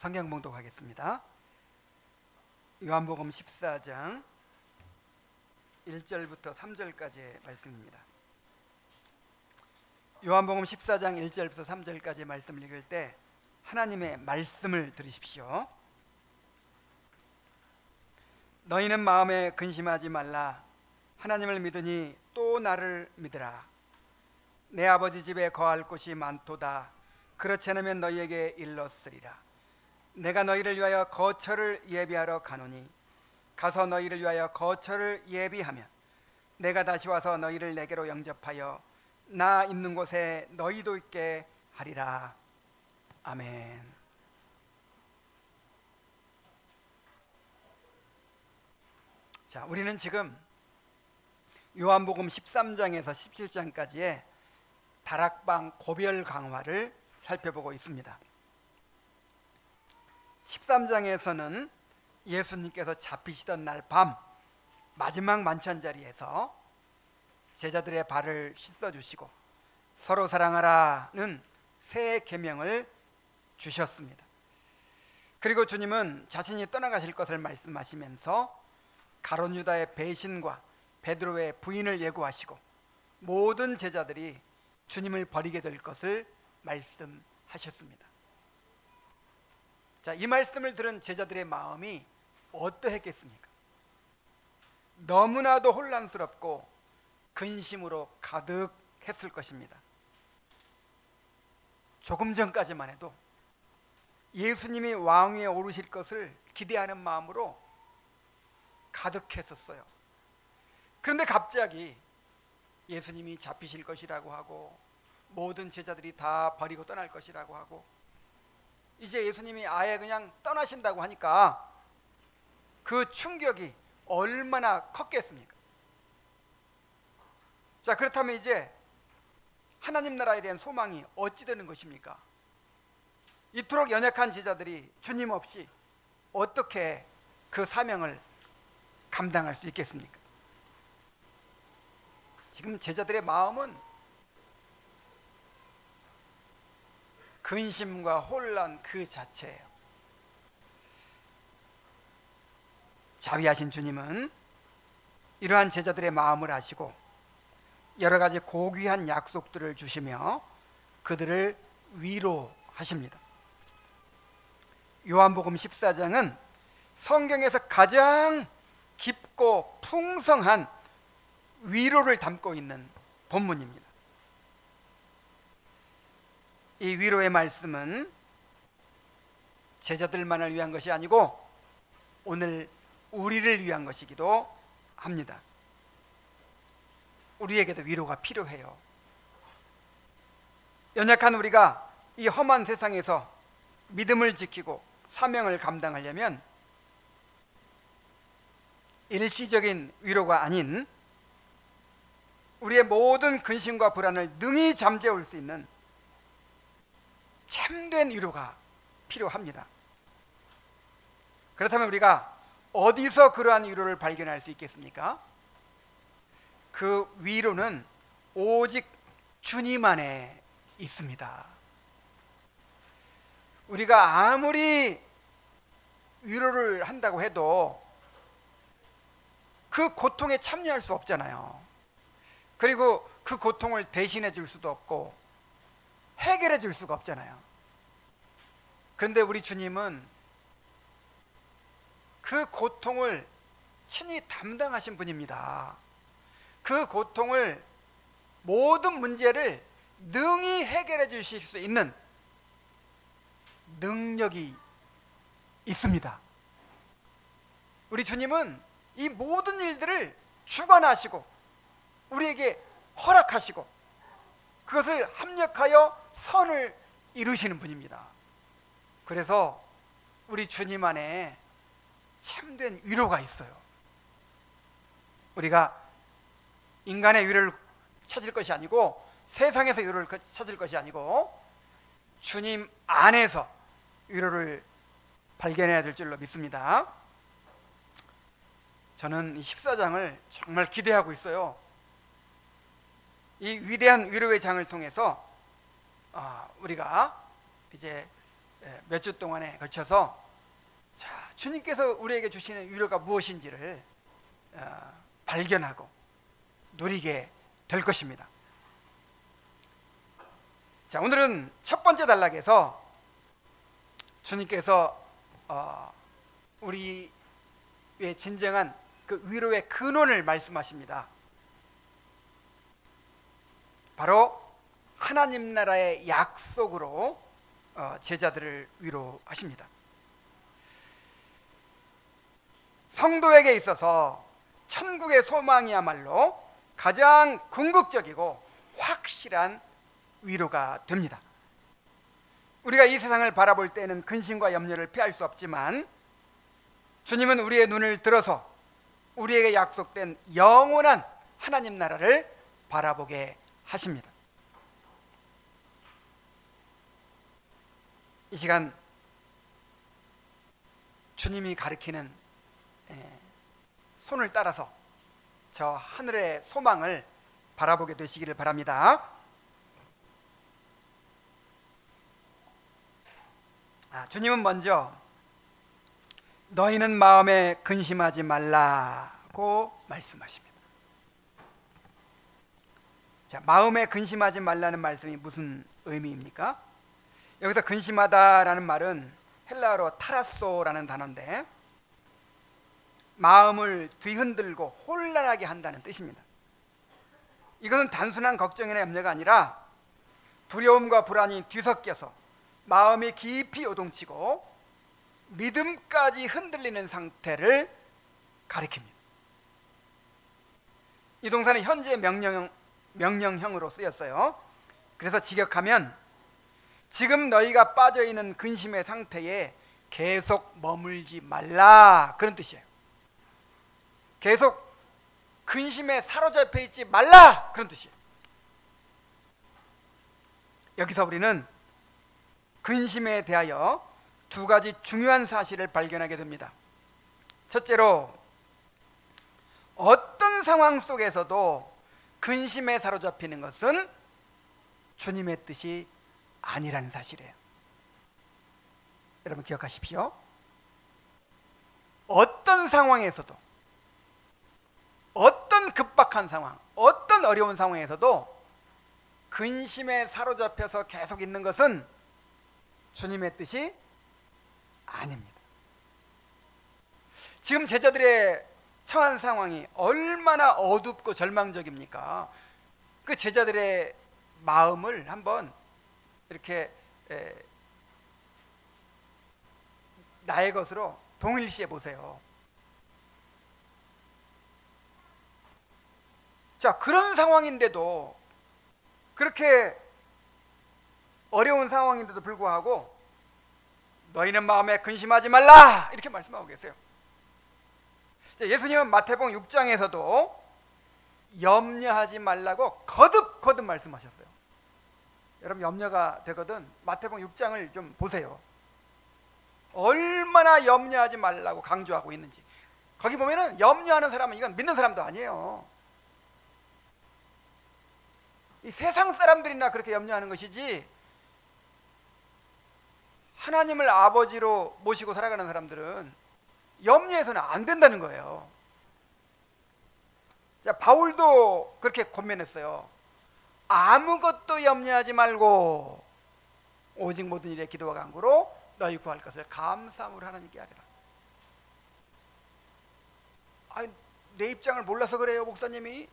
성경 봉독하겠습니다. 요한복음 14장 1절부터 3절까지의 말씀입니다. 요한복음 14장 1절부터 3절까지의 말씀을 읽을 때 하나님의 말씀을 들으십시오. 너희는 마음에 근심하지 말라. 하나님을 믿으니 또 나를 믿으라. 내 아버지 집에 거할 곳이 많도다. 그렇지 않으면 너희에게 일렀으리라. 내가 너희를 위하여 거처를 예비하러 가노니 가서 너희를 위하여 거처를 예비하면 내가 다시 와서 너희를 내게로 영접하여 나 있는 곳에 너희도 있게 하리라. 아멘. 자, 우리는 지금 요한복음 13장에서 17장까지의 다락방 고별 강화를 살펴보고 있습니다. 13장에서는 예수님께서 잡히시던 날 밤 마지막 만찬 자리에서 제자들의 발을 씻어주시고 서로 사랑하라는 새 계명을 주셨습니다. 그리고 주님은 자신이 떠나가실 것을 말씀하시면서 가룟 유다의 배신과 베드로의 부인을 예고하시고 모든 제자들이 주님을 버리게 될 것을 말씀하셨습니다. 자, 이 말씀을 들은 제자들의 마음이 어떠했겠습니까? 너무나도 혼란스럽고 근심으로 가득했을 것입니다. 조금 전까지만 해도 예수님이 왕위에 오르실 것을 기대하는 마음으로 가득했었어요. 그런데 갑자기 예수님이 잡히실 것이라고 하고 모든 제자들이 다 버리고 떠날 것이라고 하고 이제 예수님이 아예 그냥 떠나신다고 하니까 그 충격이 얼마나 컸겠습니까? 자, 그렇다면 이제 하나님 나라에 대한 소망이 어찌 되는 것입니까? 이토록 연약한 제자들이 주님 없이 어떻게 그 사명을 감당할 수 있겠습니까? 지금 제자들의 마음은 근심과 혼란 그 자체예요. 자비하신 주님은 이러한 제자들의 마음을 아시고 여러 가지 고귀한 약속들을 주시며 그들을 위로하십니다. 요한복음 14장은 성경에서 가장 깊고 풍성한 위로를 담고 있는 본문입니다. 이 위로의 말씀은 제자들만을 위한 것이 아니고 오늘 우리를 위한 것이기도 합니다. 우리에게도 위로가 필요해요. 연약한 우리가 이 험한 세상에서 믿음을 지키고 사명을 감당하려면 일시적인 위로가 아닌 우리의 모든 근심과 불안을 능히 잠재울 수 있는 참된 위로가 필요합니다. 그렇다면 우리가 어디서 그러한 위로를 발견할 수 있겠습니까? 그 위로는 오직 주님 안에 있습니다. 우리가 아무리 위로를 한다고 해도 그 고통에 참여할 수 없잖아요. 그리고 그 고통을 대신해 줄 수도 없고 해결해 줄 수가 없잖아요. 그런데 우리 주님은 그 고통을 친히 담당하신 분입니다. 그 고통을 모든 문제를 능히 해결해 주실 수 있는 능력이 있습니다. 우리 주님은 이 모든 일들을 주관하시고 우리에게 허락하시고 그것을 합력하여 선을 이루시는 분입니다. 그래서 우리 주님 안에 참된 위로가 있어요. 우리가 인간의 위로를 찾을 것이 아니고 세상에서 위로를 찾을 것이 아니고 주님 안에서 위로를 발견해야 될 줄로 믿습니다. 저는 이 14장을 정말 기대하고 있어요. 이 위대한 위로의 장을 통해서 우리가 이제 몇 주 동안에 걸쳐서 자, 주님께서 우리에게 주시는 위로가 무엇인지를 발견하고 누리게 될 것입니다. 자, 오늘은 첫 번째 단락에서 주님께서 우리의 진정한 그 위로의 근원을 말씀하십니다. 바로 하나님 나라의 약속으로 제자들을 위로하십니다. 성도에게 있어서 천국의 소망이야말로 가장 궁극적이고 확실한 위로가 됩니다. 우리가 이 세상을 바라볼 때는 근심과 염려를 피할 수 없지만 주님은 우리의 눈을 들어서 우리에게 약속된 영원한 하나님 나라를 바라보게 하십니다. 이 시간 주님이 가리키는 손을 따라서 저 하늘의 소망을 바라보게 되시기를 바랍니다. 주님은 먼저 너희는 마음에 근심하지 말라고 말씀하십니다. 자, 마음에 근심하지 말라는 말씀이 무슨 의미입니까? 여기서 근심하다라는 말은 헬라어로 타라소라는 단어인데 마음을 뒤흔들고 혼란하게 한다는 뜻입니다. 이것은 단순한 걱정이나 염려가 아니라 두려움과 불안이 뒤섞여서 마음이 깊이 요동치고 믿음까지 흔들리는 상태를 가리킵니다. 이 동사는 현재 명령형으로 쓰였어요. 그래서 직역하면 지금 너희가 빠져있는 근심의 상태에 계속 머물지 말라, 그런 뜻이에요. 계속 근심에 사로잡혀 있지 말라, 그런 뜻이에요. 여기서 우리는 근심에 대하여 두 가지 중요한 사실을 발견하게 됩니다. 첫째로 어떤 상황 속에서도 근심에 사로잡히는 것은 주님의 뜻이 아니라는 사실이에요. 여러분 기억하십시오. 어떤 상황에서도, 어떤 급박한 상황, 어떤 어려운 상황에서도 근심에 사로잡혀서 계속 있는 것은 주님의 뜻이 아닙니다. 지금 제자들의 처한 상황이 얼마나 어둡고 절망적입니까? 그 제자들의 마음을 한번 이렇게 나의 것으로 동일시해 보세요. 자, 그런 상황인데도, 그렇게 어려운 상황인데도 불구하고 너희는 마음에 근심하지 말라, 이렇게 말씀하고 계세요. 예수님은 마태복음 6장에서도 염려하지 말라고 거듭 말씀하셨어요. 여러분 염려가 되거든 마태복음 6장을 좀 보세요. 얼마나 염려하지 말라고 강조하고 있는지. 거기 보면은 염려하는 사람은 이건 믿는 사람도 아니에요. 이 세상 사람들이나 그렇게 염려하는 것이지 하나님을 아버지로 모시고 살아가는 사람들은 염려해서는 안 된다는 거예요. 자, 바울도 그렇게 권면했어요. 아무것도 염려하지 말고 오직 모든 일에 기도와 간구로 너희 구할 것을 감사함으로 하나님께 하리라. 아니, 내 입장을 몰라서 그래요, 목사님이?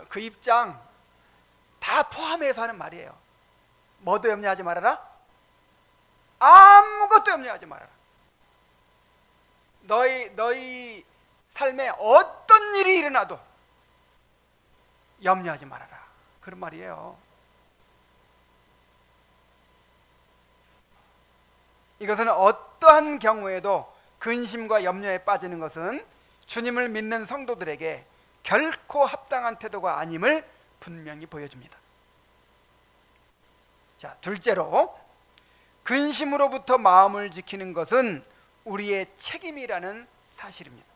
그 입장 다 포함해서 하는 말이에요. 뭐도 염려하지 말아라? 아무것도 염려하지 말아라. 너희 삶에 어떤 일이 일어나도 염려하지 말아라, 그런 말이에요. 이것은 어떠한 경우에도 근심과 염려에 빠지는 것은 주님을 믿는 성도들에게 결코 합당한 태도가 아님을 분명히 보여줍니다. 자, 둘째로 근심으로부터 마음을 지키는 것은 우리의 책임이라는 사실입니다.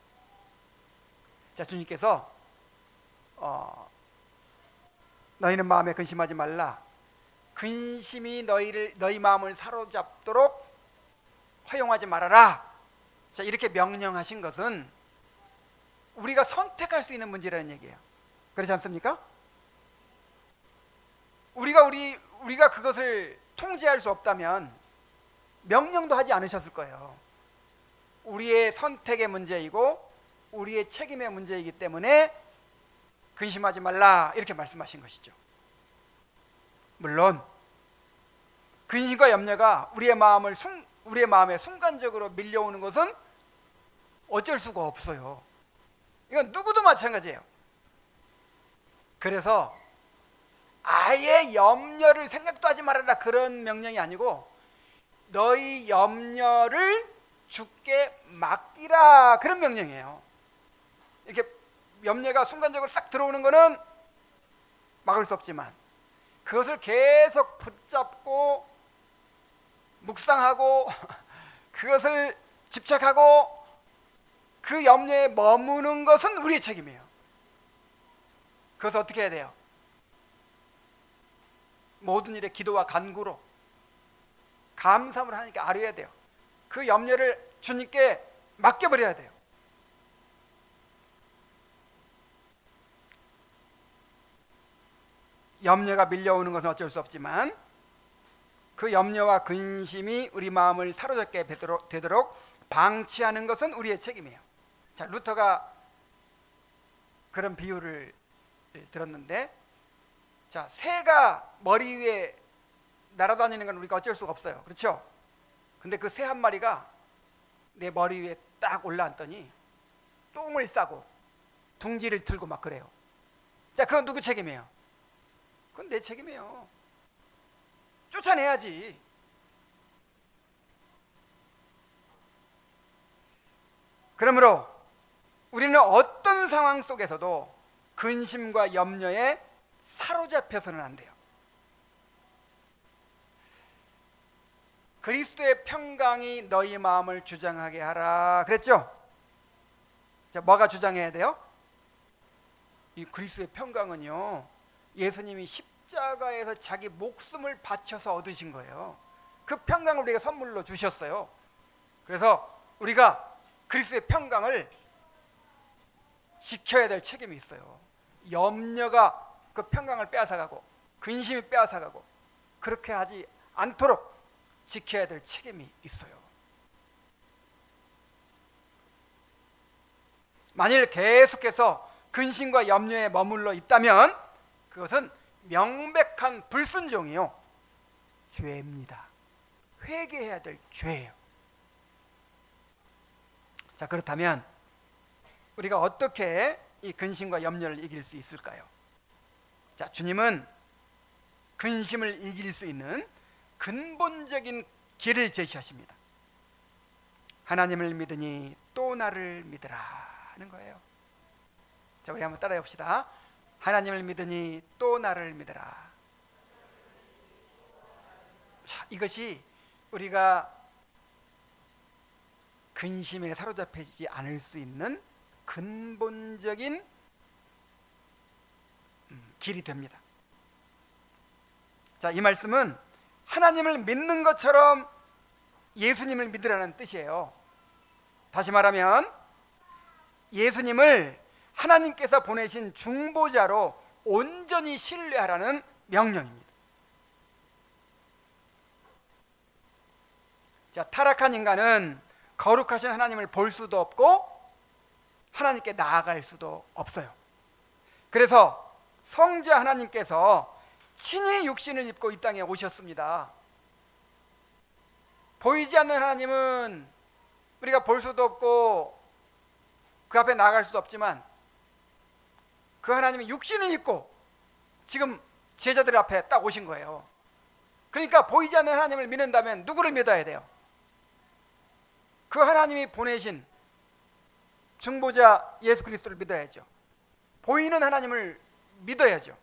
자, 주님께서 너희는 마음에 근심하지 말라, 근심이 너희 마음을 사로잡도록 허용하지 말아라. 자, 이렇게 명령하신 것은 우리가 선택할 수 있는 문제라는 얘기예요. 그렇지 않습니까? 우리가 그것을 통제할 수 없다면 명령도 하지 않으셨을 거예요. 우리의 선택의 문제이고 우리의 책임의 문제이기 때문에 근심하지 말라 이렇게 말씀하신 것이죠. 물론 근심과 염려가 우리의 마음에 순간적으로 밀려오는 것은 어쩔 수가 없어요. 이건 누구도 마찬가지예요. 그래서 아예 염려를 생각도 하지 말아라 그런 명령이 아니고 너희 염려를 주께 맡기라 그런 명령이에요. 이렇게 염려가 순간적으로 싹 들어오는 거는 막을 수 없지만 그것을 계속 붙잡고 묵상하고 그것을 집착하고 그 염려에 머무는 것은 우리의 책임이에요. 그것을 어떻게 해야 돼요? 모든 일에 기도와 간구로 감사함을 하나님께 아뢰어야 돼요. 그 염려를 주님께 맡겨버려야 돼요. 염려가 밀려오는 것은 어쩔 수 없지만 그 염려와 근심이 우리 마음을 사로잡게 되도록 방치하는 것은 우리의 책임이에요. 자, 루터가 그런 비유를 들었는데, 자, 새가 머리 위에 날아다니는 건 우리가 어쩔 수가 없어요. 그렇죠? 근데 그 새 한 마리가 내 머리 위에 딱 올라앉더니 똥을 싸고 둥지를 틀고 막 그래요. 자, 그건 누구 책임이에요? 그건 내 책임이에요. 쫓아내야지. 그러므로 우리는 어떤 상황 속에서도 근심과 염려에 사로잡혀서는 안 돼요. 그리스도의 평강이 너희 마음을 주장하게 하라 그랬죠? 자, 뭐가 주장해야 돼요? 이 그리스도의 평강은요, 예수님이 십자가에서 자기 목숨을 바쳐서 얻으신 거예요. 그 평강을 우리가 선물로 주셨어요. 그래서 우리가 그리스도의 평강을 지켜야 될 책임이 있어요. 염려가 그 평강을 빼앗아가고 근심이 빼앗아가고 그렇게 하지 않도록 지켜야 될 책임이 있어요. 만일 계속해서 근심과 염려에 머물러 있다면 그것은 명백한 불순종이요, 죄입니다. 회개해야 될 죄예요. 자, 그렇다면 우리가 어떻게 이 근심과 염려를 이길 수 있을까요? 자, 주님은 근심을 이길 수 있는 근본적인 길을 제시하십니다. 하나님을 믿으니 또 나를 믿으라 하는 거예요. 자, 우리 한번 따라해 봅시다. 하나님을 믿으니 또 나를 믿으라. 자, 이것이 우리가 근심에 사로잡히지 않을 수 있는 근본적인 길이 됩니다. 자, 이 말씀은 하나님을 믿는 것처럼 예수님을 믿으라는 뜻이에요. 다시 말하면 예수님을 하나님께서 보내신 중보자로 온전히 신뢰하라는 명령입니다. 자, 타락한 인간은 거룩하신 하나님을 볼 수도 없고 하나님께 나아갈 수도 없어요. 그래서 성자 하나님께서 친히 육신을 입고 이 땅에 오셨습니다. 보이지 않는 하나님은 우리가 볼 수도 없고 그 앞에 나아갈 수도 없지만 그 하나님이 육신을 입고 지금 제자들 앞에 딱 오신 거예요. 그러니까 보이지 않는 하나님을 믿는다면 누구를 믿어야 돼요? 그 하나님이 보내신 중보자 예수 그리스도를 믿어야죠. 보이는 하나님을 믿어야죠.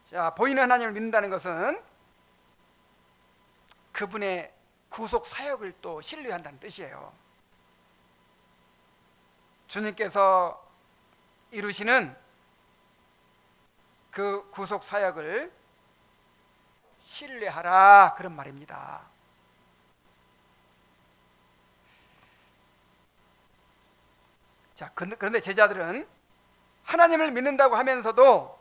자, 보이는 하나님을 믿는다는 것은 그분의 구속 사역을 또 신뢰한다는 뜻이에요. 주님께서 이루시는 그 구속 사역을 신뢰하라, 그런 말입니다. 자, 그런데 제자들은 하나님을 믿는다고 하면서도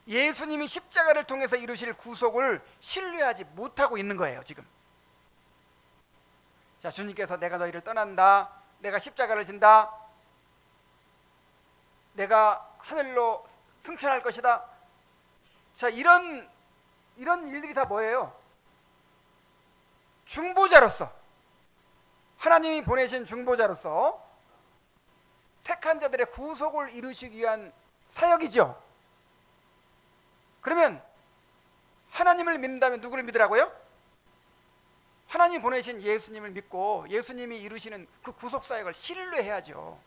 예수님이 십자가를 통해서 이루실 구속을 신뢰하지 못하고 있는 거예요, 지금. 자, 주님께서 내가 너희를 떠난다, 내가 십자가를 진다, 내가 하늘로 승천할 것이다. 자, 이런 일들이 다 뭐예요? 중보자로서, 하나님이 보내신 중보자로서 택한 자들의 구속을 이루시기 위한 사역이죠. 그러면 하나님을 믿는다면 누구를 믿으라고요? 하나님 보내신 예수님을 믿고 예수님이 이루시는 그 구속 사역을 신뢰해야죠.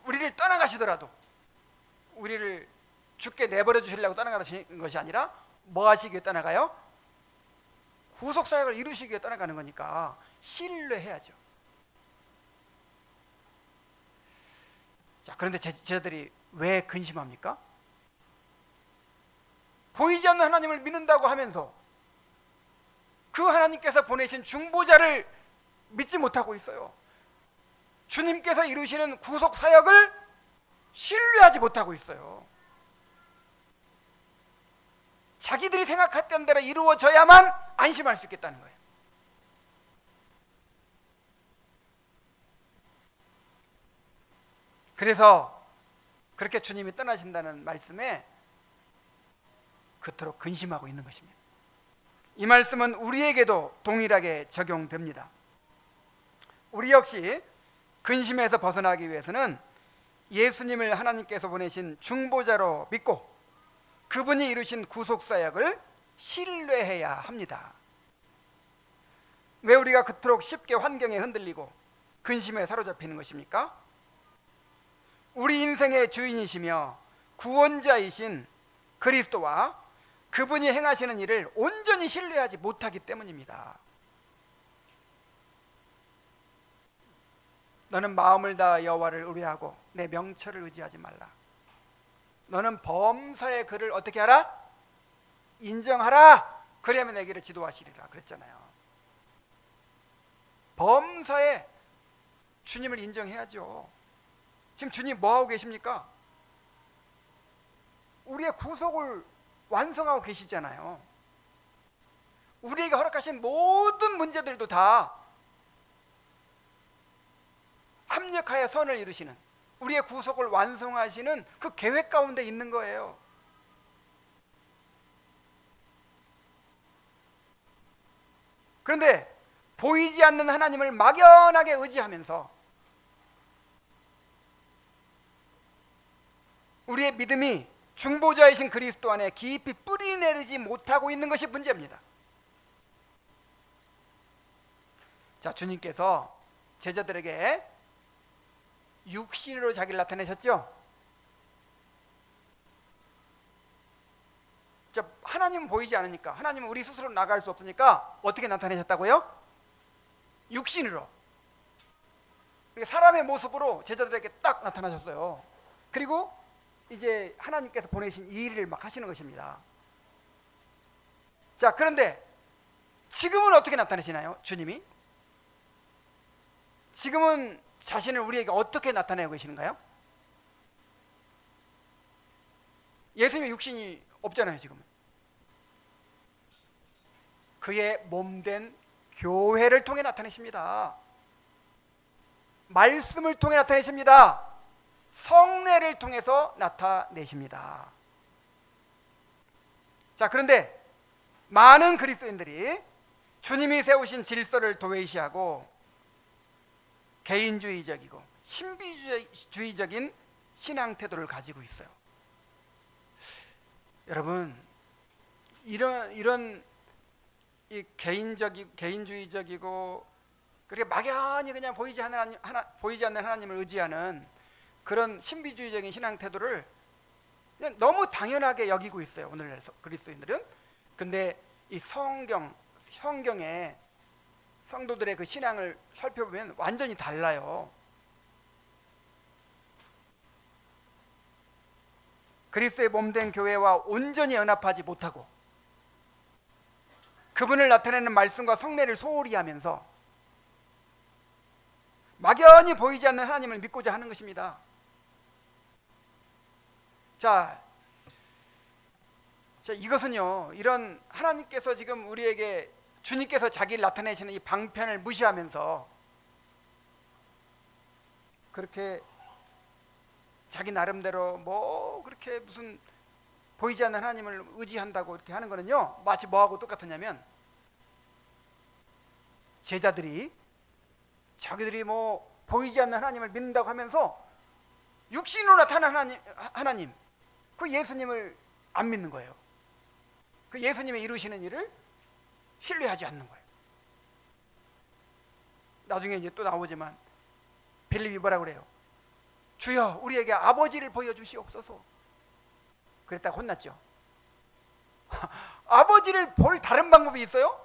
우리를 떠나가시더라도 우리를 죽게 내버려 주시려고 떠나가시는 것이 아니라 뭐 하시기 위해 떠나가요? 구속 사역을 이루시기 위해 떠나가는 거니까 신뢰해야죠. 자, 그런데 제자들이 왜 근심합니까? 보이지 않는 하나님을 믿는다고 하면서 그 하나님께서 보내신 중보자를 믿지 못하고 있어요. 주님께서 이루시는 구속 사역을 신뢰하지 못하고 있어요. 자기들이 생각했던 대로 이루어져야만 안심할 수 있겠다는 거예요. 그래서 그렇게 주님이 떠나신다는 말씀에 그토록 근심하고 있는 것입니다. 이 말씀은 우리에게도 동일하게 적용됩니다. 우리 역시 근심에서 벗어나기 위해서는 예수님을 하나님께서 보내신 중보자로 믿고 그분이 이루신 구속사역을 신뢰해야 합니다. 왜 우리가 그토록 쉽게 환경에 흔들리고 근심에 사로잡히는 것입니까? 우리 인생의 주인이시며 구원자이신 그리스도와 그분이 행하시는 일을 온전히 신뢰하지 못하기 때문입니다. 너는 마음을 다하여 여호와를 의뢰하고 내 명철을 의지하지 말라. 너는 범사의 그를 어떻게 하라? 인정하라. 그리하면 내 길을 지도하시리라 그랬잖아요. 범사에 주님을 인정해야죠. 지금 주님 뭐하고 계십니까? 우리의 구속을 완성하고 계시잖아요. 우리에게 허락하신 모든 문제들도 다 합력하여 선을 이루시는, 우리의 구속을 완성하시는 그 계획 가운데 있는 거예요. 그런데 보이지 않는 하나님을 막연하게 의지하면서 우리의 믿음이 중보자이신 그리스도 안에 깊이 뿌리 내리지 못하고 있는 것이 문제입니다. 자, 주님께서 제자들에게 육신으로 자기를 나타내셨죠. 자, 하나님은 보이지 않으니까, 하나님은 우리 스스로 나갈 수 없으니까 어떻게 나타내셨다고요? 육신으로. 사람의 모습으로 제자들에게 딱 나타나셨어요. 그리고 이제 하나님께서 보내신 이 일을 막 하시는 것입니다. 자, 그런데 지금은 어떻게 나타내시나요? 주님이 지금은 자신을 우리에게 어떻게 나타내고 계시는가요? 예수님의 육신이 없잖아요. 지금은 그의 몸된 교회를 통해 나타내십니다. 말씀을 통해 나타내십니다. 성례를 통해서 나타내십니다. 자, 그런데 많은 그리스도인들이 주님이 세우신 질서를 도외시하고 개인주의적이고 신비주의적인 신앙 태도를 가지고 있어요. 여러분, 이런 이 개인주의적이고 그렇게 막연히 그냥 보이지 않는 하나님을 의지하는 그런 신비주의적인 신앙 태도를 그냥 너무 당연하게 여기고 있어요, 오늘 그리스도인들은. 근데 이 성경에 성도들의 그 신앙을 살펴보면 완전히 달라요. 그리스도의 몸된 교회와 온전히 연합하지 못하고 그분을 나타내는 말씀과 성례를 소홀히 하면서 막연히 보이지 않는 하나님을 믿고자 하는 것입니다. 자, 이것은요, 이런 하나님께서 지금 우리에게 주님께서 자기를 나타내시는 이 방편을 무시하면서 그렇게 자기 나름대로 뭐 그렇게 무슨 보이지 않는 하나님을 의지한다고 이렇게 하는 거는요, 마치 뭐하고 똑같으냐면 제자들이 자기들이 뭐 보이지 않는 하나님을 믿는다고 하면서 육신으로 나타난 하나님 그 예수님을 안 믿는 거예요. 그 예수님의 이루시는 일을 신뢰하지 않는 거예요. 나중에 이제 또 나오지만 빌립이 뭐라고 그래요? 주여 우리에게 아버지를 보여주시옵소서. 그랬다가 혼났죠. 아버지를 볼 다른 방법이 있어요?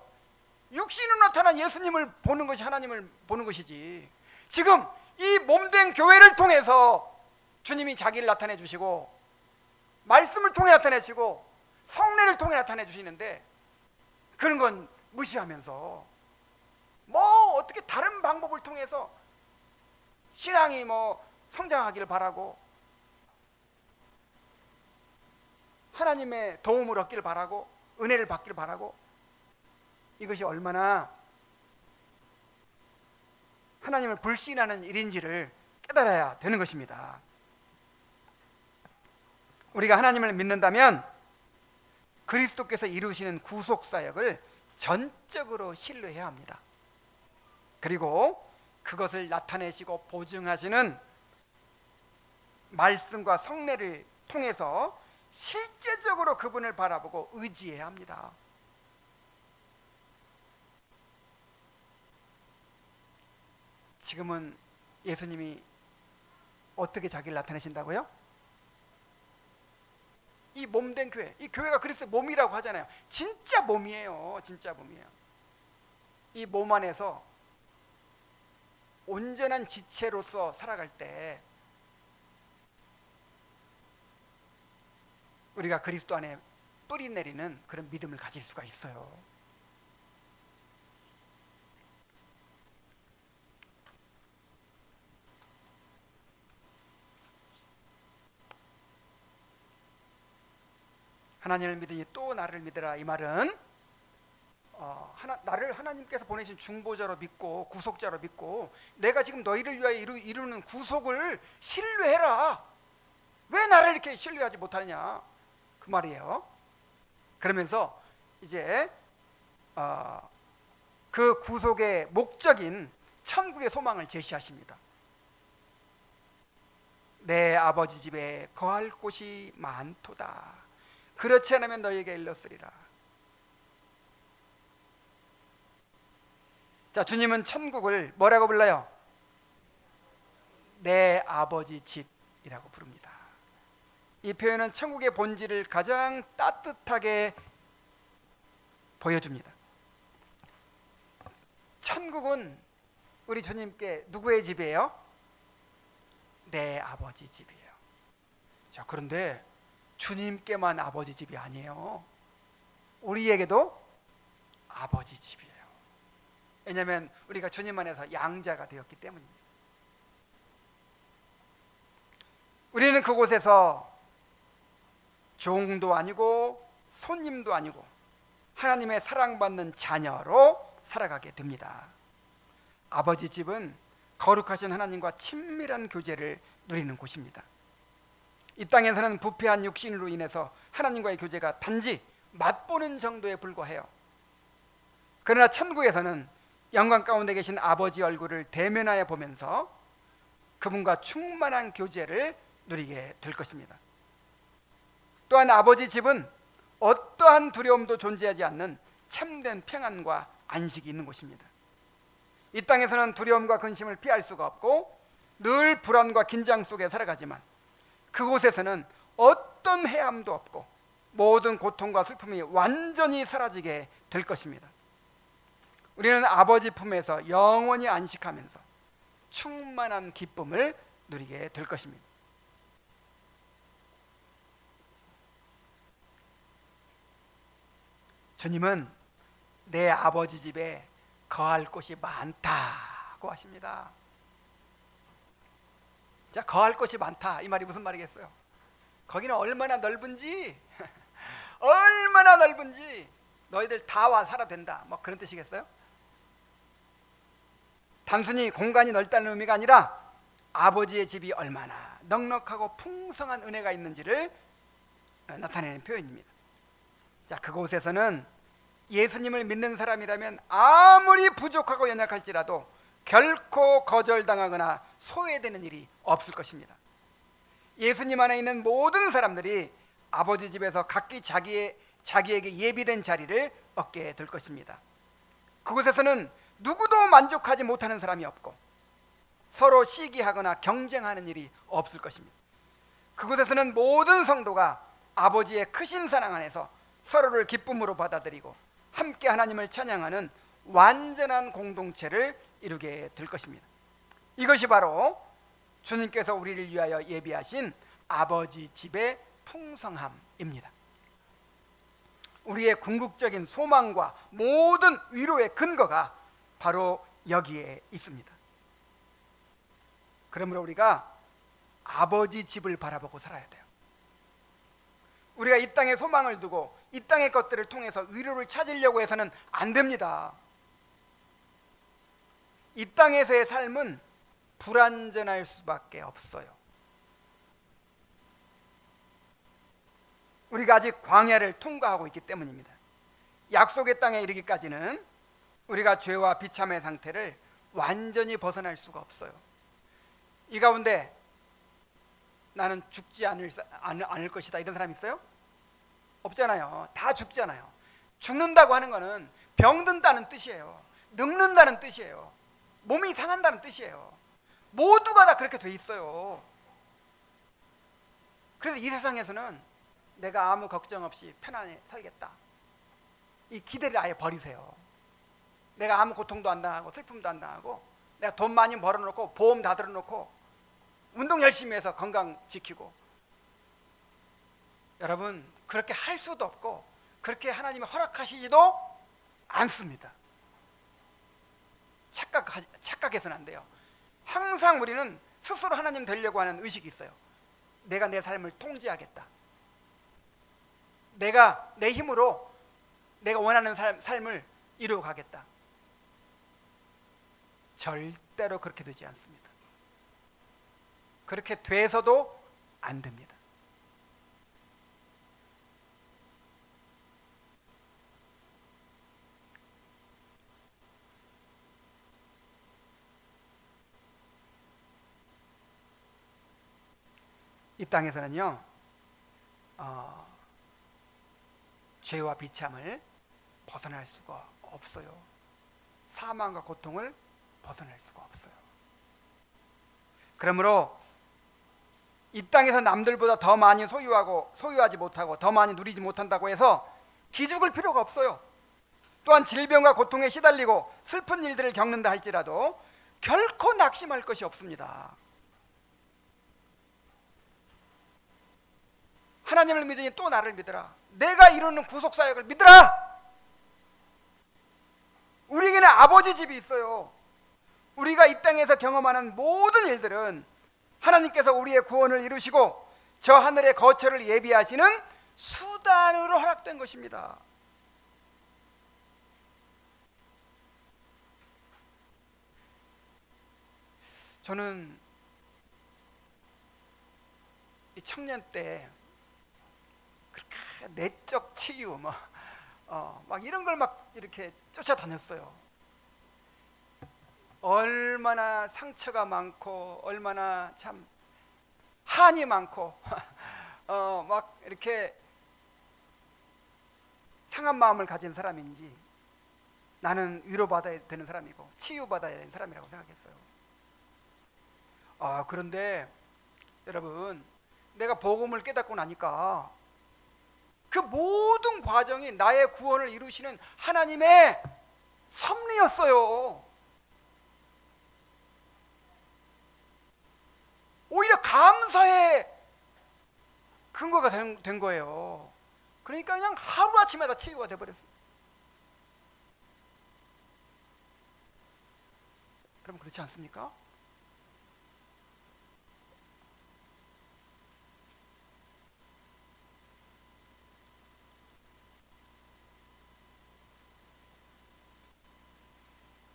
육신으로 나타난 예수님을 보는 것이 하나님을 보는 것이지. 지금 이 몸된 교회를 통해서 주님이 자기를 나타내 주시고 말씀을 통해 나타내 주시고 성례를 통해 나타내 주시는데 그런 건 무시하면서 뭐 어떻게 다른 방법을 통해서 신앙이 뭐 성장하기를 바라고 하나님의 도움을 얻기를 바라고 은혜를 받기를 바라고 이것이 얼마나 하나님을 불신하는 일인지를 깨달아야 되는 것입니다. 우리가 하나님을 믿는다면 그리스도께서 이루시는 구속사역을 전적으로 신뢰해야 합니다. 그리고 그것을 나타내시고 보증하시는 말씀과 성례를 통해서 실제적으로 그분을 바라보고 의지해야 합니다. 지금은 예수님이 어떻게 자기를 나타내신다고요? 이 몸된 교회, 이 교회가 그리스도의 몸이라고 하잖아요. 진짜 몸이에요. 진짜 몸이에요. 이 몸 안에서 온전한 지체로서 살아갈 때 우리가 그리스도 안에 뿌리 내리는 그런 믿음을 가질 수가 있어요. 하나님을 믿으니 또 나를 믿으라. 이 말은 나를 하나님께서 보내신 중보자로 믿고 구속자로 믿고 내가 지금 너희를 위하여 이루는 구속을 신뢰해라. 왜 나를 이렇게 신뢰하지 못하느냐 그 말이에요. 그러면서 이제 그 구속의 목적인 천국의 소망을 제시하십니다. 내 아버지 집에 거할 곳이 많도다. 그렇지 않으면 너희에게 일렀으리라. 자, 주님은 천국을 뭐라고 불러요? 내 아버지 집이라고 부릅니다. 이 표현은 천국의 본질을 가장 따뜻하게 보여줍니다. 천국은 우리 주님께 누구의 집이에요? 내 아버지 집이에요. 자, 그런데 주님께만 아버지 집이 아니에요. 우리에게도 아버지 집이에요. 왜냐하면 우리가 주님 안에서 양자가 되었기 때문입니다. 우리는 그곳에서 종도 아니고 손님도 아니고 하나님의 사랑받는 자녀로 살아가게 됩니다. 아버지 집은 거룩하신 하나님과 친밀한 교제를 누리는 곳입니다. 이 땅에서는 부패한 육신으로 인해서 하나님과의 교제가 단지 맛보는 정도에 불과해요. 그러나 천국에서는 영광 가운데 계신 아버지 얼굴을 대면하여 보면서 그분과 충만한 교제를 누리게 될 것입니다. 또한 아버지 집은 어떠한 두려움도 존재하지 않는 참된 평안과 안식이 있는 곳입니다. 이 땅에서는 두려움과 근심을 피할 수가 없고 늘 불안과 긴장 속에 살아가지만 그곳에서는 어떤 해함도 없고 모든 고통과 슬픔이 완전히 사라지게 될 것입니다. 우리는 아버지 품에서 영원히 안식하면서 충만한 기쁨을 누리게 될 것입니다. 주님은 내 아버지 집에 거할 곳이 많다고 하십니다. 자, 거할 곳이 많다, 이 말이 무슨 말이겠어요? 거기는 얼마나 넓은지 얼마나 넓은지 너희들 다 와 살아 된다, 뭐 그런 뜻이겠어요? 단순히 공간이 넓다는 의미가 아니라 아버지의 집이 얼마나 넉넉하고 풍성한 은혜가 있는지를 나타내는 표현입니다. 자, 그곳에서는 예수님을 믿는 사람이라면 아무리 부족하고 연약할지라도 결코 거절당하거나 소외되는 일이 없을 것입니다. 예수님 안에 있는 모든 사람들이 아버지 집에서 각기 자기에게 예비된 자리를 얻게 될 것입니다. 그곳에서는 누구도 만족하지 못하는 사람이 없고 서로 시기하거나 경쟁하는 일이 없을 것입니다. 그곳에서는 모든 성도가 아버지의 크신 사랑 안에서 서로를 기쁨으로 받아들이고 함께 하나님을 찬양하는 완전한 공동체를 이루게 될 것입니다. 이것이 바로 주님께서 우리를 위하여 예비하신 아버지 집의 풍성함입니다. 우리의 궁극적인 소망과 모든 위로의 근거가 바로 여기에 있습니다. 그러므로 우리가 아버지 집을 바라보고 살아야 돼요. 우리가 이 땅에 소망을 두고 이 땅의 것들을 통해서 위로를 찾으려고 해서는 안 됩니다. 이 땅에서의 삶은 불완전할 수밖에 없어요. 우리가 아직 광야를 통과하고 있기 때문입니다. 약속의 땅에 이르기까지는 우리가 죄와 비참의 상태를 완전히 벗어날 수가 없어요. 이 가운데 나는 죽지 않을 것이다, 이런 사람 있어요? 없잖아요. 다 죽잖아요. 죽는다고 하는 것은 병든다는 뜻이에요. 늙는다는 뜻이에요. 몸이 상한다는 뜻이에요. 모두가 다 그렇게 돼 있어요. 그래서 이 세상에서는 내가 아무 걱정 없이 편안히 살겠다, 이 기대를 아예 버리세요. 내가 아무 고통도 안 당하고 슬픔도 안 당하고 내가 돈 많이 벌어놓고 보험 다 들어놓고 운동 열심히 해서 건강 지키고, 여러분 그렇게 할 수도 없고 그렇게 하나님이 허락하시지도 않습니다. 착각해서는 안 돼요. 항상 우리는 스스로 하나님 되려고 하는 의식이 있어요. 내가 내 삶을 통제하겠다, 내가 내 힘으로 내가 원하는 삶을 이루어가겠다. 절대로 그렇게 되지 않습니다. 그렇게 돼서도 안 됩니다. 이 땅에서는요, 죄와 비참을 벗어날 수가 없어요. 사망과 고통을 벗어날 수가 없어요. 그러므로 이 땅에서 남들보다 더 많이 소유하지 못하고 더 많이 누리지 못한다고 해서 기죽을 필요가 없어요. 또한 질병과 고통에 시달리고 슬픈 일들을 겪는다 할지라도 결코 낙심할 것이 없습니다. 하나님을 믿으니 또 나를 믿으라. 내가 이루는 구속사역을 믿으라. 우리에게는 아버지 집이 있어요. 우리가 이 땅에서 경험하는 모든 일들은 하나님께서 우리의 구원을 이루시고 저 하늘의 거처를 예비하시는 수단으로 허락된 것입니다. 저는 이 청년 때 그렇게 내적 치유 막 이런 걸 막 이렇게 쫓아다녔어요. 얼마나 상처가 많고 얼마나 참 한이 많고 막 이렇게 상한 마음을 가진 사람인지 나는 위로받아야 되는 사람이고 치유받아야 되는 사람이라고 생각했어요. 그런데 여러분, 내가 복음을 깨닫고 나니까 그 모든 과정이 나의 구원을 이루시는 하나님의 섭리였어요. 오히려 감사의 근거가 된 거예요. 그러니까 그냥 하루아침에 다 치유가 돼버렸어요. 여러분 그렇지 않습니까?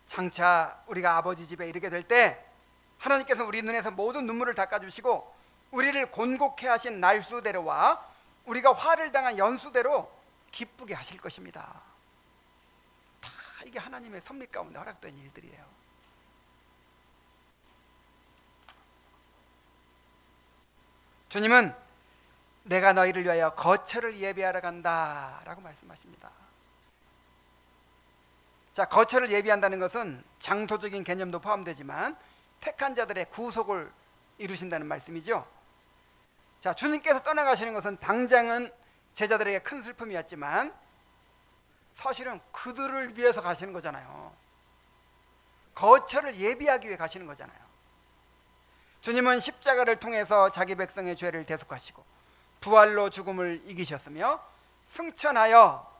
장차 우리가 아버지 집에 이르게 될 때 하나님께서 우리 눈에서 모든 눈물을 닦아주시고 우리를 곤곡해 하신 날수대로와 우리가 화를 당한 연수대로 기쁘게 하실 것입니다. 다 이게 하나님의 섭리 가운데 허락된 일들이에요. 주님은 내가 너희를 위하여 거처를 예비하러 간다 라고 말씀하십니다. 자, 거처를 예비한다는 것은 장소적인 개념도 포함되지만 택한 자들의 구속을 이루신다는 말씀이죠. 자, 주님께서 떠나가시는 것은 당장은 제자들에게 큰 슬픔이었지만 사실은 그들을 위해서 가시는 거잖아요. 거처를 예비하기 위해 가시는 거잖아요. 주님은 십자가를 통해서 자기 백성의 죄를 대속하시고 부활로 죽음을 이기셨으며 승천하여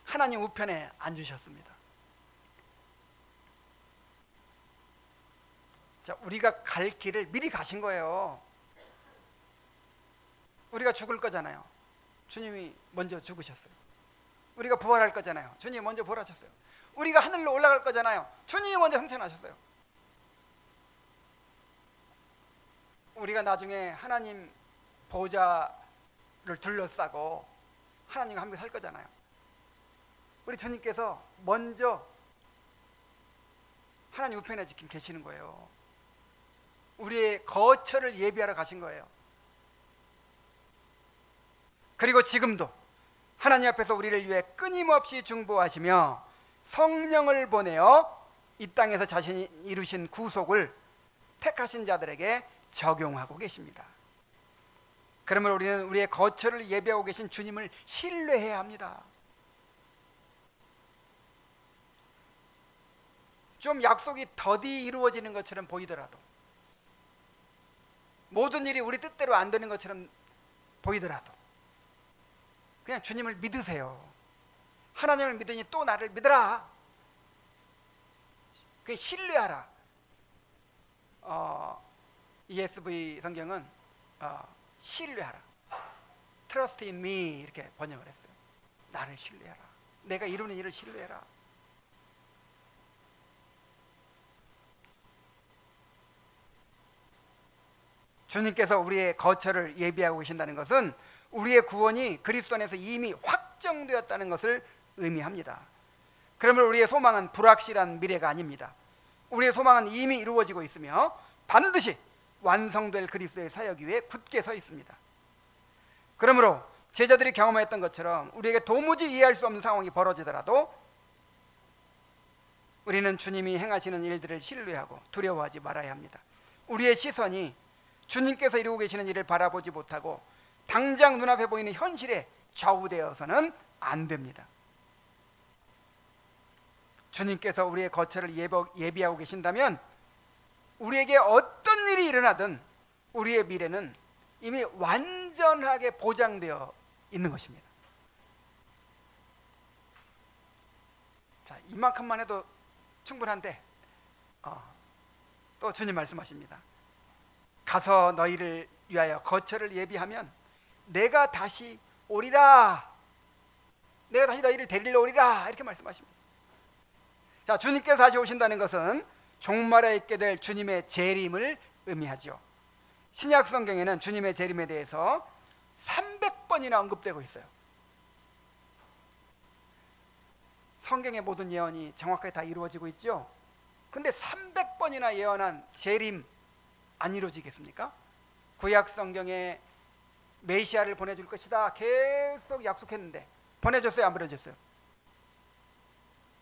하나님 우편에 앉으셨습니다. 자, 우리가 갈 길을 미리 가신 거예요. 우리가 죽을 거잖아요. 주님이 먼저 죽으셨어요. 우리가 부활할 거잖아요. 주님이 먼저 부활하셨어요. 우리가 하늘로 올라갈 거잖아요. 주님이 먼저 승천하셨어요. 우리가 나중에 하나님 보좌를 둘러싸고 하나님과 함께 살 거잖아요. 우리 주님께서 먼저 하나님 우편에 지금 계시는 거예요. 우리의 거처를 예비하러 가신 거예요. 그리고 지금도 하나님 앞에서 우리를 위해 끊임없이 중보하시며 성령을 보내어 이 땅에서 자신이 이루신 구속을 택하신 자들에게 적용하고 계십니다. 그러므로 우리는 우리의 거처를 예비하고 계신 주님을 신뢰해야 합니다. 좀 약속이 더디 이루어지는 것처럼 보이더라도, 모든 일이 우리 뜻대로 안 되는 것처럼 보이더라도 그냥 주님을 믿으세요. 하나님을 믿으니 또 나를 믿으라. 그 신뢰하라. ESV 성경은 신뢰하라, Trust in me 이렇게 번역을 했어요. 나를 신뢰하라. 내가 이루는 일을 신뢰해라. 주님께서 우리의 거처를 예비하고 계신다는 것은 우리의 구원이 그리스도 안에서 이미 확정되었다는 것을 의미합니다. 그러므로 우리의 소망은 불확실한 미래가 아닙니다. 우리의 소망은 이미 이루어지고 있으며 반드시 완성될 그리스도의 사역 위에 굳게 서 있습니다. 그러므로 제자들이 경험했던 것처럼 우리에게 도무지 이해할 수 없는 상황이 벌어지더라도 우리는 주님이 행하시는 일들을 신뢰하고 두려워하지 말아야 합니다. 우리의 시선이 주님께서 이루고 계시는 일을 바라보지 못하고 당장 눈앞에 보이는 현실에 좌우되어서는 안 됩니다. 주님께서 우리의 거처를 예비하고 계신다면 우리에게 어떤 일이 일어나든 우리의 미래는 이미 완전하게 보장되어 있는 것입니다. 자, 이만큼만 해도 충분한데 또 주님 말씀하십니다. 가서 너희를 위하여 거처를 예비하면 내가 다시 오리라. 내가 다시 너희를 데리러 오리라. 이렇게 말씀하십니다. 자, 주님께서 다시 오신다는 것은 종말에 있게 될 주님의 재림을 의미하죠. 신약 성경에는 주님의 재림에 대해서 300번이나 언급되고 있어요. 성경의 모든 예언이 정확하게 다 이루어지고 있죠. 근데 300번이나 예언한 재림 안 이루어지겠습니까? 구약 성경에 메시아를 보내줄 것이다 계속 약속했는데 보내줬어요, 안 보내줬어요?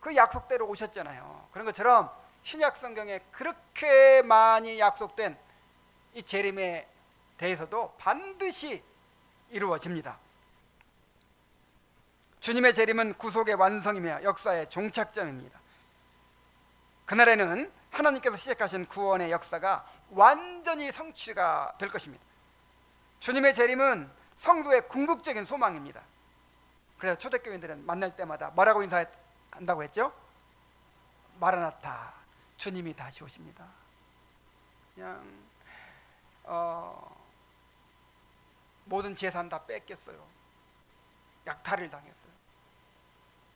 그 약속대로 오셨잖아요. 그런 것처럼 신약 성경에 그렇게 많이 약속된 이 재림에 대해서도 반드시 이루어집니다. 주님의 재림은 구속의 완성이며 역사의 종착점입니다. 그날에는 하나님께서 시작하신 구원의 역사가 완전히 성취가 될 것입니다. 주님의 재림은 성도의 궁극적인 소망입니다. 그래서 초대교인들은 만날 때마다 뭐라고 인사한다고 했죠? 마라나타, 주님이 다시 오십니다. 그냥 모든 재산 다 뺏겼어요. 약탈을 당했어요.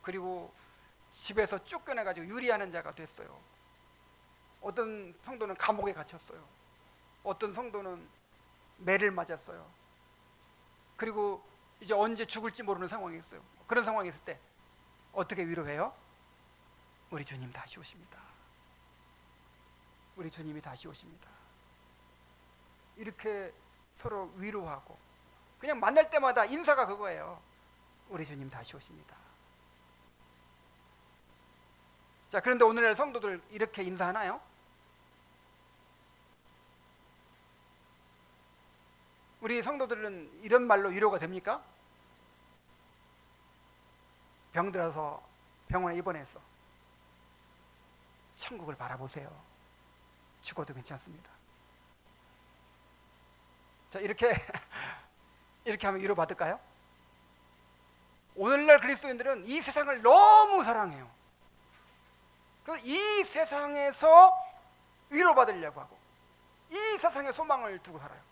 그리고 집에서 쫓겨나가지고 유리하는 자가 됐어요. 어떤 성도는 감옥에 갇혔어요. 어떤 성도는 매를 맞았어요. 그리고 이제 언제 죽을지 모르는 상황이었어요. 그런 상황이 있을 때 어떻게 위로해요? 우리 주님 다시 오십니다. 우리 주님이 다시 오십니다. 이렇게 서로 위로하고 그냥 만날 때마다 인사가 그거예요. 우리 주님 다시 오십니다. 자, 그런데 오늘날 성도들 이렇게 인사하나요? 우리 성도들은 이런 말로 위로가 됩니까? 병들어서 병원에 입원했어. 천국을 바라보세요. 죽어도 괜찮습니다. 자, 이렇게 하면 위로받을까요? 오늘날 그리스도인들은 이 세상을 너무 사랑해요. 그래서 이 세상에서 위로받으려고 하고 이 세상에 소망을 두고 살아요.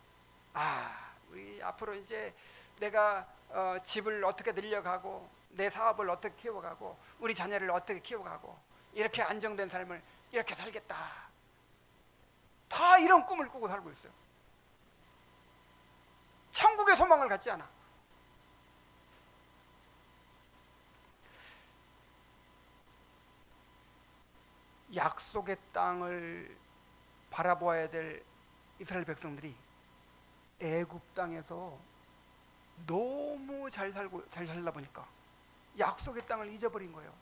우리 앞으로 이제 내가 집을 어떻게 늘려가고 내 사업을 어떻게 키워가고 우리 자녀를 어떻게 키워가고 이렇게 안정된 삶을 이렇게 살겠다. 다 이런 꿈을 꾸고 살고 있어요. 천국의 소망을 갖지 않아. 약속의 땅을 바라보아야 될 이스라엘 백성들이 애굽 땅에서 너무 잘 살다 보니까 약속의 땅을 잊어버린 거예요.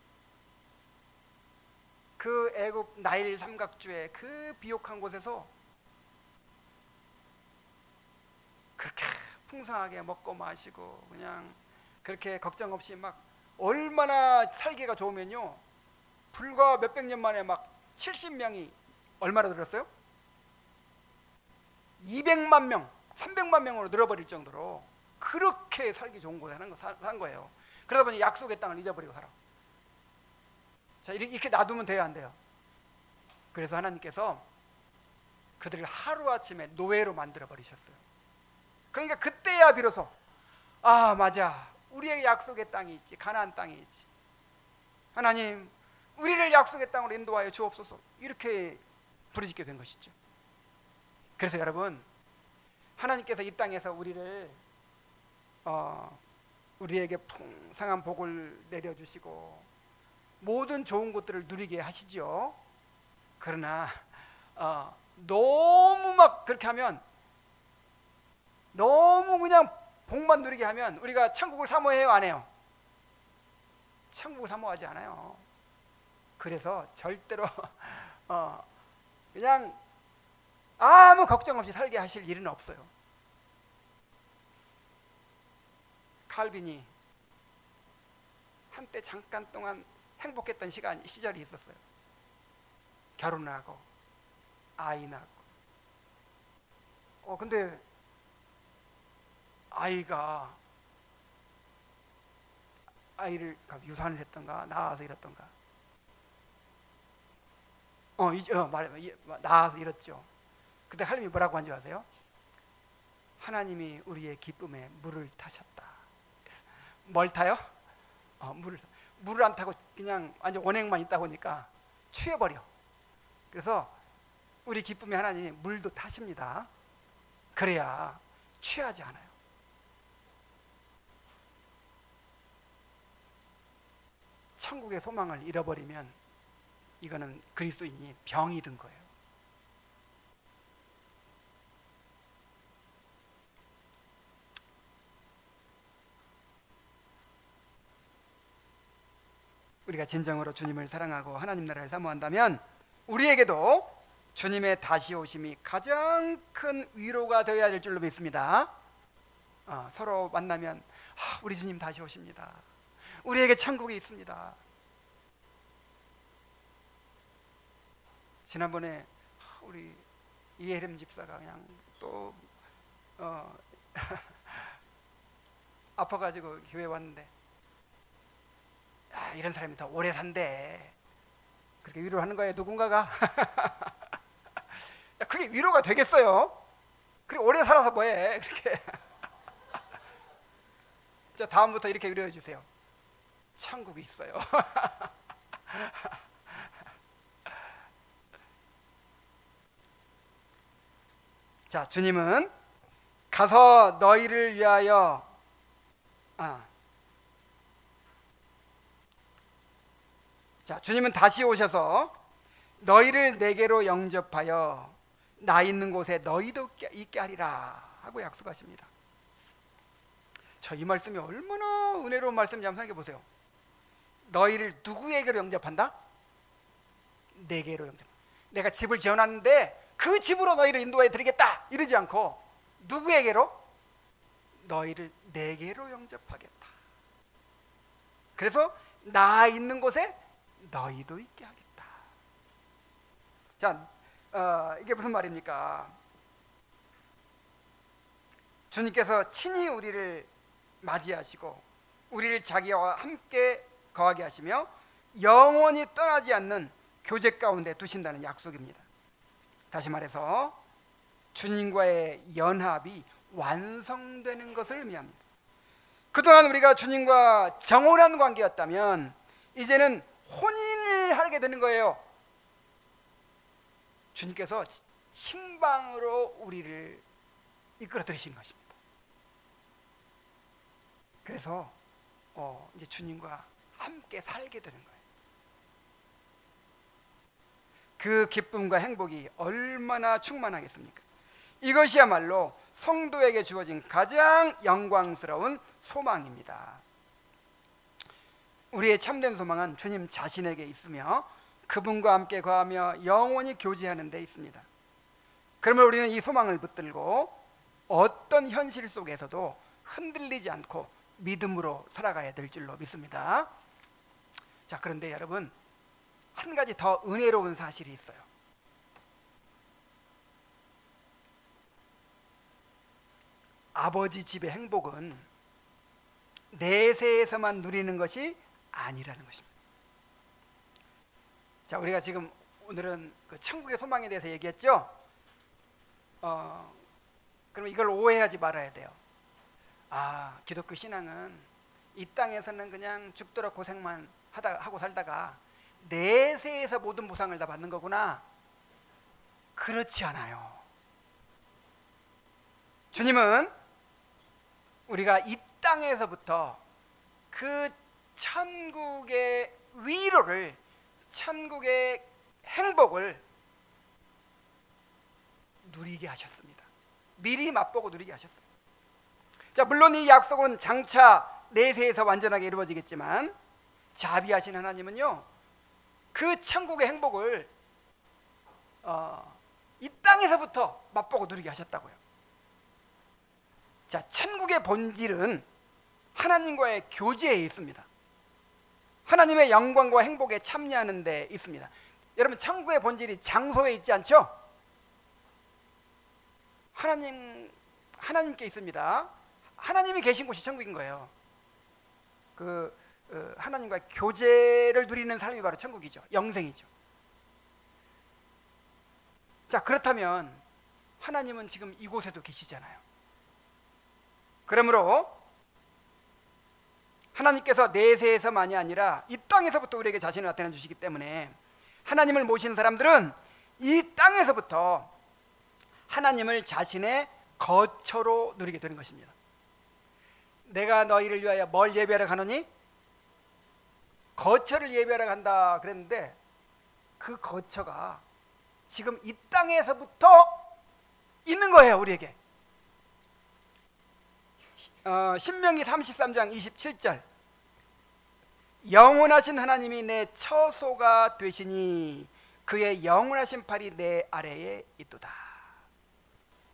그 애굽 나일 삼각주의 그 비옥한 곳에서 그렇게 풍성하게 먹고 마시고 그냥 그렇게 걱정 없이 막 얼마나 살기가 좋으면요, 불과 몇백 년 만에 막 70명이 얼마나 늘었어요? 200만 명, 300만 명으로 늘어버릴 정도로 그렇게 살기 좋은 곳에 산 거예요. 그러다 보니 약속의 땅을 잊어버리고 살아. 자, 이렇게 놔두면 돼요, 안 돼요? 그래서 하나님께서 그들을 하루아침에 노예로 만들어 버리셨어요. 그러니까 그때야 비로소 맞아, 우리의 약속의 땅이 있지, 가나안 땅이 있지. 하나님, 우리를 약속의 땅으로 인도하여 주옵소서. 이렇게 부르짖게 된 것이죠. 그래서 여러분, 하나님께서 이 땅에서 우리에게 풍성한 복을 내려주시고 모든 좋은 것들을 누리게 하시죠. 그러나 너무 막 그렇게 하면, 너무 그냥 복만 누리게 하면 우리가 천국을 사모해요, 안 해요? 천국을 사모하지 않아요. 그래서 절대로 그냥 아무 걱정 없이 살게 하실 일은 없어요. 칼빈이 한때 잠깐 동안 행복했던 시절이 있었어요. 결혼하고 아이 낳고. 근데 아이를 유산을 했던가 낳아서 잃었던가. 낳아서 잃었죠. 그때 하나님이 뭐라고 한 줄 아세요? 하나님이 우리의 기쁨에 물을 타셨다. 뭘 타요? 물을 안 타고 그냥 완전 원액만 있다 보니까 취해버려. 그래서 우리 기쁨에 하나님이 물도 타십니다. 그래야 취하지 않아요. 천국의 소망을 잃어버리면 이거는 그리스도인이 병이 든 거예요. 우리가 진정으로 주님을 사랑하고 하나님 나라를 사모한다면 우리에게도 주님의 다시 오심이 가장 큰 위로가 되어야 될 줄로 믿습니다. 서로 만나면 우리 주님 다시 오십니다. 우리에게 천국이 있습니다. 지난번에 우리 이혜림 집사가 그냥 또 아파가지고 교회 왔는데 이런 사람이 더 오래 산대. 그렇게 위로하는 거예요, 누군가가. 그게 위로가 되겠어요? 그리고 오래 살아서 뭐해? 그렇게. 자, 다음부터 이렇게 위로해 주세요. 천국이 있어요. 자, 주님은 가서 너희를 위하여 자, 주님은 다시 오셔서 너희를 내게로 영접하여 나 있는 곳에 너희도 있게 하리라 하고 약속하십니다. 저 이 말씀이 얼마나 은혜로운 말씀인지 한번 생각해 보세요. 너희를 누구에게로 영접한다? 내게로 영접. 내가 집을 지어놨는데 그 집으로 너희를 인도해 드리겠다 이러지 않고 누구에게로? 너희를 내게로 영접하겠다. 그래서 나 있는 곳에 너희도 있게 하겠다. 자, 이게 무슨 말입니까? 주님께서 친히 우리를 맞이하시고 우리를 자기와 함께 거하게 하시며 영원히 떠나지 않는 교제 가운데 두신다는 약속입니다. 다시 말해서 주님과의 연합이 완성되는 것을 의미합니다. 그동안 우리가 주님과 정혼한 관계였다면 이제는 혼인을 하게 되는 거예요. 주님께서 신방으로 우리를 이끌어 들이신 것입니다. 그래서 이제 주님과 함께 살게 되는 거예요. 그 기쁨과 행복이 얼마나 충만하겠습니까? 이것이야말로 성도에게 주어진 가장 영광스러운 소망입니다. 우리의 참된 소망은 주님 자신에게 있으며 그분과 함께 거하며 영원히 교제하는 데 있습니다. 그러면 우리는 이 소망을 붙들고 어떤 현실 속에서도 흔들리지 않고 믿음으로 살아가야 될 줄로 믿습니다. 자, 그런데 여러분, 한 가지 더 은혜로운 사실이 있어요. 아버지 집의 행복은 내세에서만 누리는 것이 아니라는 것입니다. 자, 우리가 지금 오늘은 그 천국의 소망에 대해서 얘기했죠. 그럼 이걸 오해하지 말아야 돼요. 기독교 신앙은 이 땅에서는 그냥 죽도록 고생만 하고 살다가 내세에서 모든 보상을 다 받는 거구나. 그렇지 않아요. 주님은 우리가 이 땅에서부터 그 천국의 위로를, 천국의 행복을 누리게 하셨습니다. 미리 맛보고 누리게 하셨어요. 자, 물론 이 약속은 장차 내세에서 완전하게 이루어지겠지만 자비하신 하나님은요, 그 천국의 행복을 이 땅에서부터 맛보고 누리게 하셨다고요. 자, 천국의 본질은 하나님과의 교제에 있습니다. 하나님의 영광과 행복에 참여하는 데 있습니다. 여러분, 천국의 본질이 장소에 있지 않죠? 하나님께 있습니다. 하나님이 계신 곳이 천국인 거예요. 하나님과 교제를 누리는 삶이 바로 천국이죠. 영생이죠. 자, 그렇다면 하나님은 지금 이곳에도 계시잖아요. 그러므로 하나님께서 내세에서만이 아니라 이 땅에서부터 우리에게 자신을 나타내 주시기 때문에 하나님을 모시는 사람들은 이 땅에서부터 하나님을 자신의 거처로 누리게 되는 것입니다. 내가 너희를 위하여 뭘 예배하러 가노니? 거처를 예배하러 간다 그랬는데 그 거처가 지금 이 땅에서부터 있는 거예요, 우리에게. 신명기 33장 27절, 영원하신 하나님이 내 처소가 되시니 그의 영원하신 팔이 내 아래에 있도다.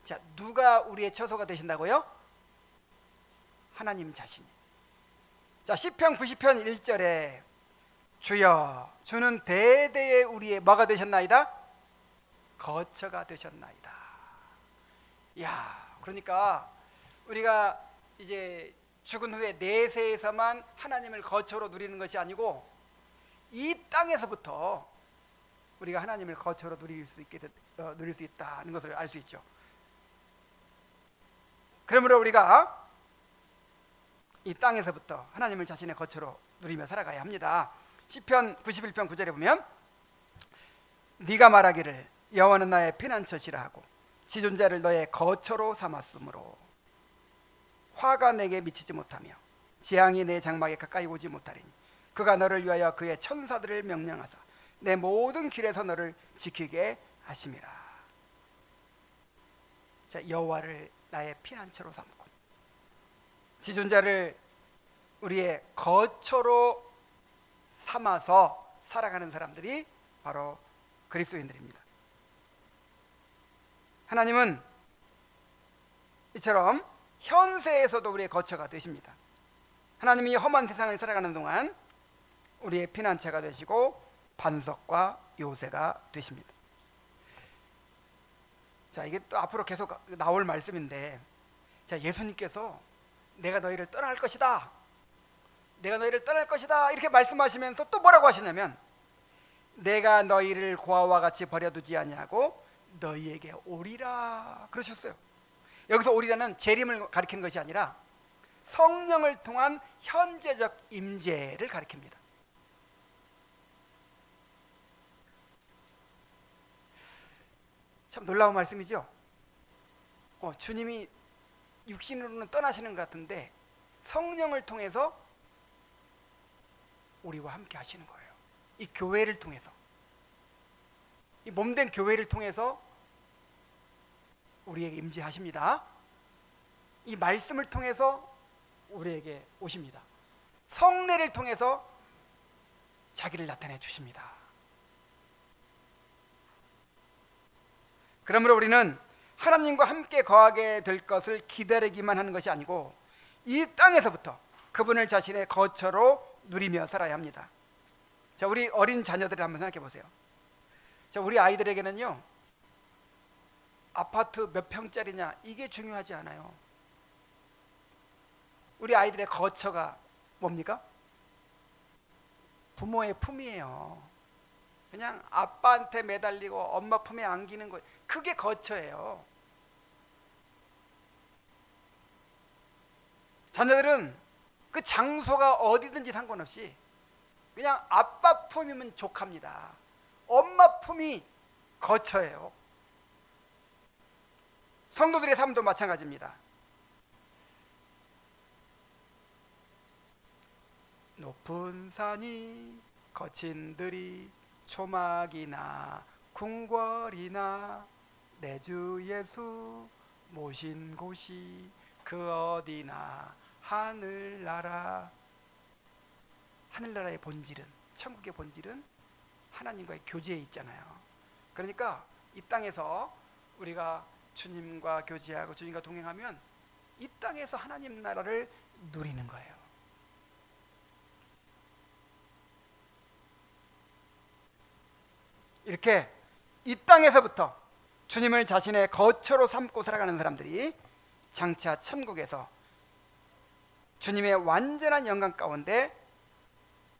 자, 누가 우리의 처소가 되신다고요? 하나님 자신이. 자, 시편 90편 1절에 주여 주는 대대에 우리의 뭐가 되셨나이다? 거처가 되셨나이다. 그러니까 우리가 이제 죽은 후에 내세에서만 하나님을 거처로 누리는 것이 아니고 이 땅에서부터 우리가 하나님을 거처로 누릴 수 있다는 것을 알 수 있죠. 그러므로 우리가 이 땅에서부터 하나님을 자신의 거처로 누리며 살아가야 합니다. 시편 91편 9절에 보면 네가 말하기를 여호와는 나의 피난처시라 하고 지존자를 너의 거처로 삼았으므로 화가 내게 미치지 못하며 재앙이 내 장막에 가까이 오지 못하리니 그가 너를 위하여 그의 천사들을 명령하사 내 모든 길에서 너를 지키게 하심이라. 자, 여호와를 나의 피난처로 삼고 지존자를 우리의 거처로 삼아서 살아가는 사람들이 바로 그리스도인들입니다. 하나님은 이처럼 현세에서도 우리의 거처가 되십니다. 하나님이 험한 세상을 살아가는 동안 우리의 피난처가 되시고 반석과 요새가 되십니다. 자, 이게 또 앞으로 계속 나올 말씀인데, 자, 예수님께서 내가 너희를 떠날 것이다, 내가 너희를 떠날 것이다 이렇게 말씀하시면서 또 뭐라고 하시냐면 내가 너희를 고아와 같이 버려두지 아니하고 너희에게 오리라 그러셨어요. 여기서 오리라는 재림을 가리키는 것이 아니라 성령을 통한 현재적 임재를 가리킵니다. 참 놀라운 말씀이죠. 주님이 육신으로는 떠나시는 것 같은데 성령을 통해서 우리와 함께 하시는 거예요. 이 교회를 통해서, 이 몸된 교회를 통해서 우리에게 임재하십니다. 이 말씀을 통해서 우리에게 오십니다. 성례를 통해서 자기를 나타내 주십니다. 그러므로 우리는 하나님과 함께 거하게 될 것을 기다리기만 하는 것이 아니고 이 땅에서부터 그분을 자신의 거처로 누리며 살아야 합니다. 자, 우리 어린 자녀들을 한번 생각해 보세요. 자, 우리 아이들에게는요, 아파트 몇 평짜리냐 이게 중요하지 않아요. 우리 아이들의 거처가 뭡니까? 부모의 품이에요. 그냥 아빠한테 매달리고 엄마 품에 안기는 것, 그게 거처예요. 자녀들은 그 장소가 어디든지 상관없이 그냥 아빠 품이면 족합니다. 엄마 품이 거처예요. 성도들의 삶도 마찬가지입니다. 높은 산이 거친 들이 초막이나 궁궐이나 내 주 예수 모신 곳이 그 어디나 하늘나라. 하늘나라의 본질은, 천국의 본질은 하나님과의 교제에 있잖아요. 그러니까 이 땅에서 우리가 주님과 교제하고 주님과 동행하면 이 땅에서 하나님 나라를 누리는 거예요. 이렇게 이 땅에서부터 주님을 자신의 거처로 삼고 살아가는 사람들이 장차 천국에서 주님의 완전한 영광 가운데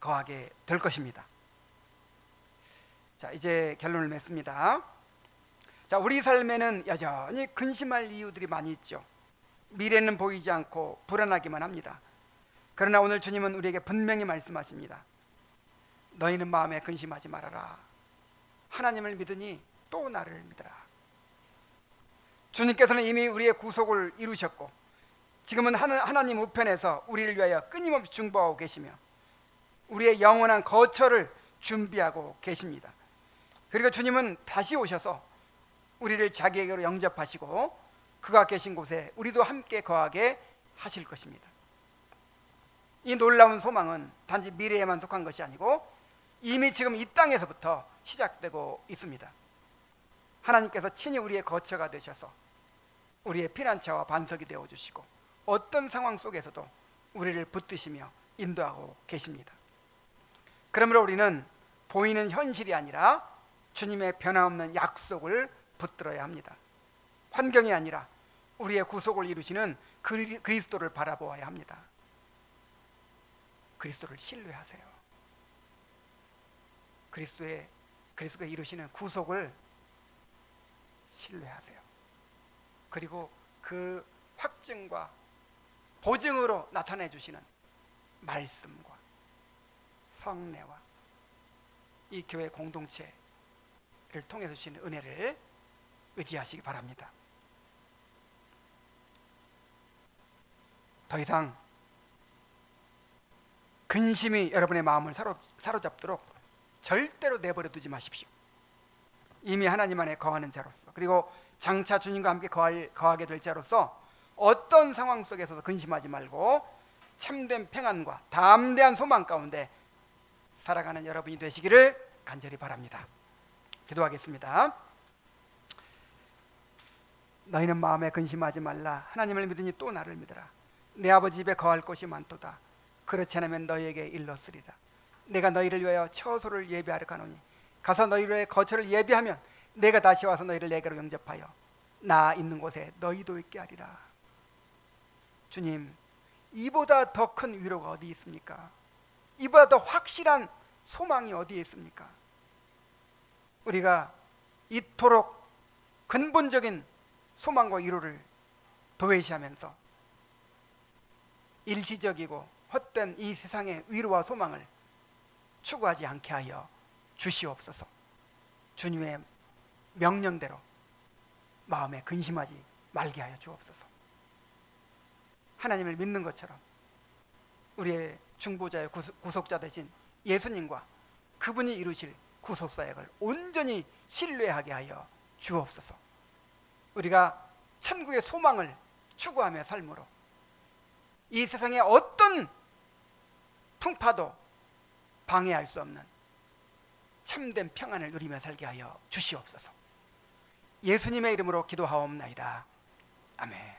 거하게 될 것입니다. 자, 이제 결론을 맺습니다. 자, 우리 삶에는 여전히 근심할 이유들이 많이 있죠. 미래는 보이지 않고 불안하기만 합니다. 그러나 오늘 주님은 우리에게 분명히 말씀하십니다. 너희는 마음에 근심하지 말아라. 하나님을 믿으니 또 나를 믿어라. 주님께서는 이미 우리의 구속을 이루셨고 지금은 하나님 우편에서 우리를 위하여 끊임없이 중보하고 계시며 우리의 영원한 거처를 준비하고 계십니다. 그리고 주님은 다시 오셔서 우리를 자기에게로 영접하시고 그가 계신 곳에 우리도 함께 거하게 하실 것입니다. 이 놀라운 소망은 단지 미래에만 속한 것이 아니고 이미 지금 이 땅에서부터 시작되고 있습니다. 하나님께서 친히 우리의 거처가 되셔서 우리의 피난처와 반석이 되어주시고 어떤 상황 속에서도 우리를 붙드시며 인도하고 계십니다. 그러므로 우리는 보이는 현실이 아니라 주님의 변함없는 약속을 붙들어야 합니다. 환경이 아니라 우리의 구속을 이루시는 그리스도를 바라보아야 합니다. 그리스도를 신뢰하세요. 그리스도의 그리스도가 이루시는 구속을 신뢰하세요. 그리고 그 확증과 보증으로 나타내 주시는 말씀과 성례와 이 교회 공동체를 통해서 주시는 은혜를 의지하시기 바랍니다. 더 이상 근심이 여러분의 마음을 사로잡도록 절대로 내버려 두지 마십시오. 이미 하나님 안에 거하는 자로서, 그리고 장차 주님과 함께 거하게 될 자로서 어떤 상황 속에서도 근심하지 말고 참된 평안과 담대한 소망 가운데 살아가는 여러분이 되시기를 간절히 바랍니다. 기도하겠습니다. 너희는 마음에 근심하지 말라. 하나님을 믿으니 또 나를 믿으라. 내 아버지 집에 거할 곳이 많도다. 그렇지 않으면 너희에게 일렀으리라. 내가 너희를 위하여 처소를 예비하러 가노니 가서 너희를 위해 거처를 예비하면 내가 다시 와서 너희를 내게로 영접하여 나 있는 곳에 너희도 있게 하리라. 주님, 이보다 더 큰 위로가 어디 있습니까? 이보다 더 확실한 소망이 어디에 있습니까? 우리가 이토록 근본적인 소망과 위로를 도외시하면서 일시적이고 헛된 이 세상의 위로와 소망을 추구하지 않게 하여 주시옵소서. 주님의 명령대로 마음에 근심하지 말게 하여 주옵소서. 하나님을 믿는 것처럼 우리의 중보자의 구속자 되신 예수님과 그분이 이루실 구속사역을 온전히 신뢰하게 하여 주옵소서. 우리가 천국의 소망을 추구하며 삶으로 이 세상의 어떤 풍파도 방해할 수 없는 참된 평안을 누리며 살게 하여 주시옵소서. 예수님의 이름으로 기도하옵나이다. 아멘.